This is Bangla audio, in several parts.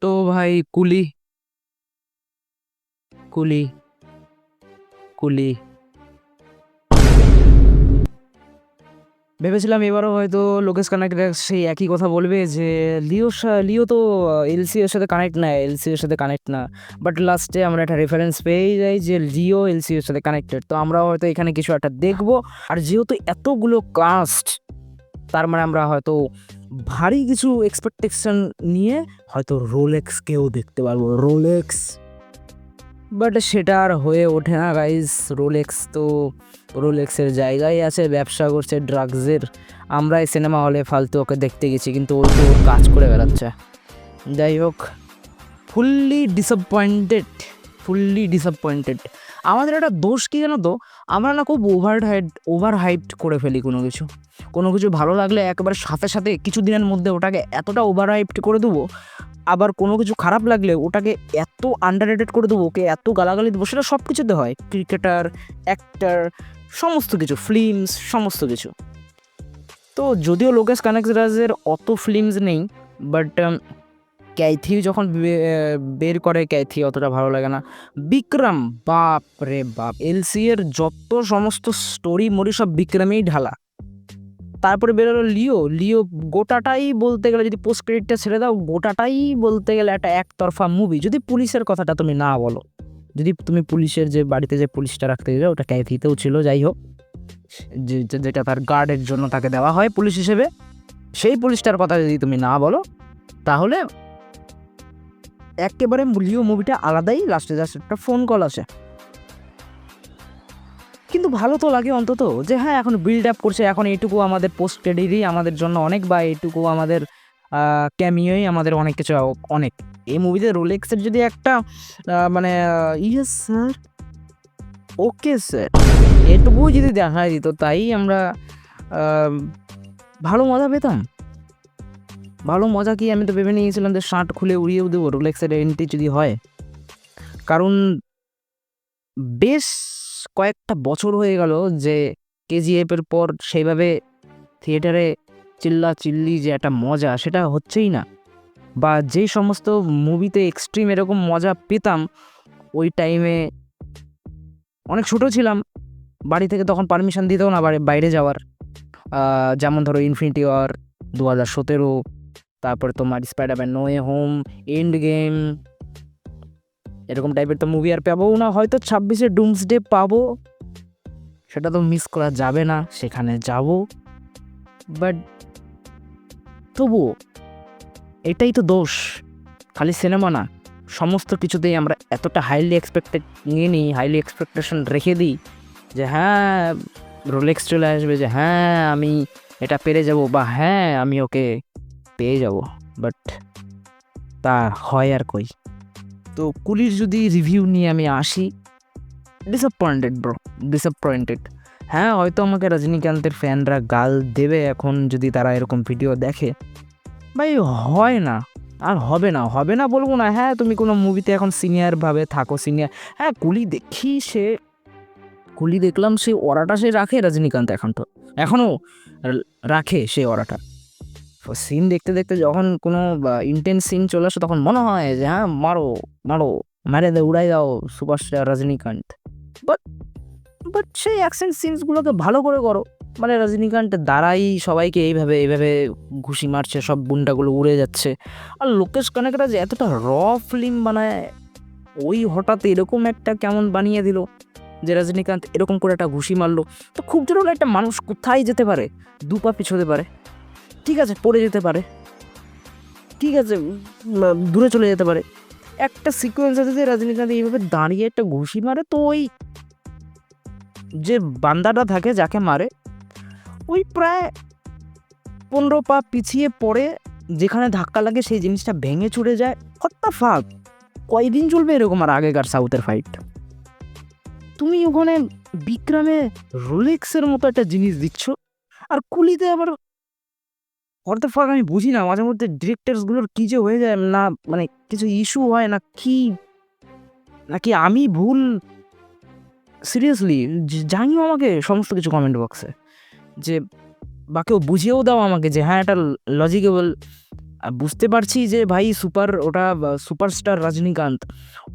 তো ভাই কুলি কুলি কুলি ভেবেছিলাম এবারও হয়তো লোকেশ কানেক্ট সেই একই কথা বলবে যে লিও তো এলসি এর সাথে কানেক্ট না, এলসি এর সাথে কানেক্ট না। বাট লাস্টে আমরা একটা রেফারেন্স পেয়ে যাই যে লিও এলসি এর সাথে কানেক্টেড, তো আমরা হয়তো এখানে কিছু একটা দেখবো। আর যেহেতু এতগুলো কাস্ট, তার মানে আমরা হয়তো ভারী কিছু এক্সপেকটেশন নিয়ে হয়তো রোলেক্সকেও দেখতে পারবো। রোলেক্স, বাট সেটা আর হয়ে ওঠে না গাইস। রোলেক্সের জায়গায় আছে, ব্যবসা করছে ড্রাগসের। আমরা এই সিনেমা হলে ফালতু ওকে দেখতে গেছি, কিন্তু ওই তো ওর কাজ করে বেড়াচ্ছে। যাই হোক, ফুললি ডিসঅ্যাপয়েন্টেড। আমাদের একটা দোষ কি জানো তো, আমরা না খুব ওভার হাইপড করে ফেলি কোনো কিছু ভালো লাগলে একেবারে সাথে সাথে কিছু দিনের মধ্যে ওটাকে এতটা ওভার হাইপড করে দেবো। আবার কোনো কিছু খারাপ লাগলে ওটাকে এত আন্ডার রেটেড করে দেবো, ওকে এত গালাগালি দেবো। সেটা সব কিছুতে হয়, ক্রিকেটার, অ্যাক্টার, সমস্ত কিছু, ফিল্মস, সমস্ত কিছু। তো যদিও লোকেশ কানেকরাজের অত ফিল্মস নেই, বাট ক্যাথি যখন বের করে, ক্যাথি অতটা ভালো লাগে না। বিক্রম, বাপ রে বাপ, এলসি এর যত সমস্ত স্টোরি মোরি সব বিক্রমেই ঢালা। তারপরে বেরোলো লিও গোটাটাই বলতে গেলে, যদি পোস্ট ক্রেডিটটা ছেড়ে দাও, গোটাটাই বলতে গেলে একটা একতরফা মুভি। যদি পুলিশের কথাটা তুমি না বলো, যদি তুমি পুলিশের যে বাড়িতে যে পুলিশটা রাখতে যাও, ওটা ক্যাথিতেও ছিল। যাই হোক, যেটা তার গার্ডের জন্য তাকে দেওয়া হয় পুলিশ হিসেবে, সেই পুলিশটার কথা যদি তুমি না বলো, তাহলে একেবারে লিও মুভিটা আলাদাই। লাস্টে জাস্ট একটা ফোন কল আসে, কিন্তু ভালো তো লাগে অন্তত যে হ্যাঁ এখন বিল্ড আপ করছে, এখন এইটুকু আমাদের পোস্ট ক্রেডিটই আমাদের জন্য অনেক, বা এইটুকু আমাদের ক্যামিওই আমাদের অনেক কিছু, অনেক। এই মুভিতে রোলেক্সের যদি একটা মানে ইয়েস স্যার, ওকে স্যার, এটুকু যদি দেখা দিত, তাই আমরা ভালো মজা পেতাম। ভালো মজা কি, আমি তো ভেবে নিয়েছিলাম যে শার্ট খুলে উড়িয়েও দেবো রোলেক্সের এন্ট্রি যদি হয়। কারণ বেশ কয়েকটা বছর হয়ে গেল যে কেজিএফ এর পর সেইভাবে থিয়েটারে চিল্লি যে একটা মজা, সেটা হচ্ছেই না। বা যে সমস্ত মুভিতে এক্সট্রিম এরকম মজা পেতাম, ওই টাইমে অনেক ছোট ছিলাম, বাড়ি থেকে তখন পারমিশন দিতেও না বাইরে যাওয়ার। যেমন ধরো ইনফিনিটি ওয়ার 2017, তারপরে তোমার Spiderman no way home, end game, এরকম টাইপের তো মুভি আর পাবো না। হয়তো 26-এ ডুমসডে পাবো, সেটা তো মিস করা যাবে না, সেখানে যাব। বাট তবুও এটাই তো দোষ, খালি সিনেমা না, সমস্ত কিছুতেই আমরা এতটা হাইলি এক্সপেক্টেড নিয়ে নিই, হাইলি এক্সপেকটেশন রেখে দিই যে হ্যাঁ রোলেক্স চলে আসবে, যে হ্যাঁ আমি এটা পেরে যাব, বা হ্যাঁ আমি ওকে পেয়ে যাব। বাট তা হয় আর কই। তো কুলির যদি রিভিউ নিয়ে আমি আসি, ডিসঅ্যাপয়েন্টেড। হ্যাঁ, হয়তো আমাকে রজনীকান্তের ফ্যানরা গাল দেবে এখন যদি তারা এরকম ভিডিও দেখে। ভাই হয় না, আর হবে না বলবো না। হ্যাঁ, তুমি কোনো মুভিতে এখন সিনিয়রভাবে থাকো, সিনিয়র, হ্যাঁ কুলি দেখলাম, সে অরাটা সে রাখে রজনীকান্ত, এখনও রাখে সে অরাটা। সিন দেখতে দেখতে যখন কোনো ইন্টেন্স সিন চলে আসে, তখন মনে হয় যে হ্যাঁ মারো মারো, মেরে দে, উড়াই দাও সুপারস্টার রজনীকান্ত। বাট বাট সেই অ্যাকশন সিনসগুলোকে ভালো করে করো। মানে রজনীকান্তের দ্বারাই সবাইকে এইভাবে ঘুষি মারছে, সব গুন্ডাগুলো উড়ে যাচ্ছে। আর লোকেশ কানেকরাজ এতটা ফিল্ম বানায়, ওই হঠাৎ এরকম একটা কেমন বানিয়ে দিল যে রজনীকান্ত এরকম করে একটা ঘুষি মারলো। তো খুব জোর হলে একটা মানুষ কোথায় যেতে পারে, দুপা পিছোতে পারে, ঠিক আছে, পড়ে যেতে পারে, ঠিক আছে, দূরে চলে যেতে পারে। একটা সিকোয়েন্স আছে যে রজনীকান্ত এইভাবে দাঁড়িয়ে একটা ঘুষি মারে, তো ওই যে বান্দাটা থাকে যাকে মারে, ওই প্রায় 15 পা পিছিয়ে পড়ে, যেখানে ধাক্কা লাগে সেই জিনিসটা ভেঙে চুরে যায়। হত্যা ফাক, কয়দিন চলবে এরকম? আর আগেকার সাউথের ফাইট, তুমি ওখানে বিক্রমে রোলেক্সের মতো একটা জিনিস দিচ্ছ, আর কুলিতে আবার হত্যা ফাক। আমি বুঝি না মাঝে মধ্যে ডিরেক্টরসগুলোর কী যে হয়ে যায় না, মানে কিছু ইস্যু হয় না কি, নাকি আমি ভুল? সিরিয়াসলি জানিও আমাকে সমস্ত কিছু কমেন্ট বক্সে, যে বা কেউ বুঝিয়েও দাও আমাকে যে হ্যাঁ এটা লজিকেবল বুঝতে পারছি যে ভাই ওটা সুপারস্টার রজনীকান্ত,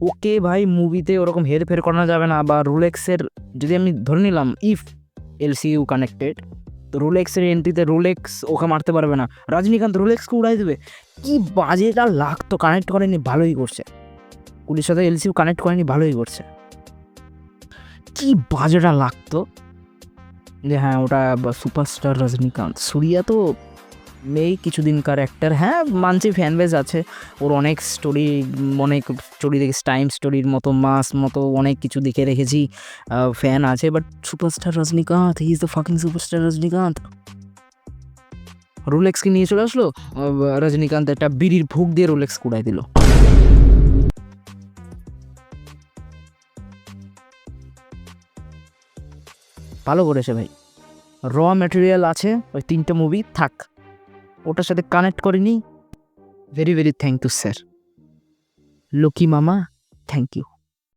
ওকে ভাই মুভিতে ওরকম হেরফের করানো যাবে না। বা রোলেক্সের, যদি আমি ধরে নিলাম ইফ এলসিইউ কানেক্টেড, তো রোলেক্সের এন্ট্রিতে রোলেক্স ওকে মারতে পারবে না, রজনীকান্ত রোলেক্সকে উড়াই দেবে। কি বাজেটা লাগতো, কানেক্ট করেনি ভালোই করছে, পুলিশের সাথে এলসিইউ কানেক্ট করেনি ভালোই করছে। কি বাজেটা লাগতো যে হ্যাঁ ওটা সুপারস্টার রজনীকান্ত। সূর্যা তো এই কিছুদিনকার অ্যাক্টার, হ্যাঁ মানছি ফ্যান বেজ আছে ওর, অনেক স্টোরি দেখেছি, টাইম স্টোরির মতো মাস মতো অনেক কিছু দেখে রেখেছি, ফ্যান আছে। But superstar Rajinikanth, he is the fucking superstar Rajinikanth. রোলেক্সকে নিয়ে চলে আসলো, রজনীকান্ত একটা বিড়ির ভুক দিয়ে রোলেক্স কুড়াই দিল। ভালো করেছে ভাই, র ম্যাটেরিয়াল আছে, ওই 3টে মুভি থাক, ওটার সাথে কানেক্ট করিনি। Very very thank you sir, Lucky মামা, থ্যাংক ইউ।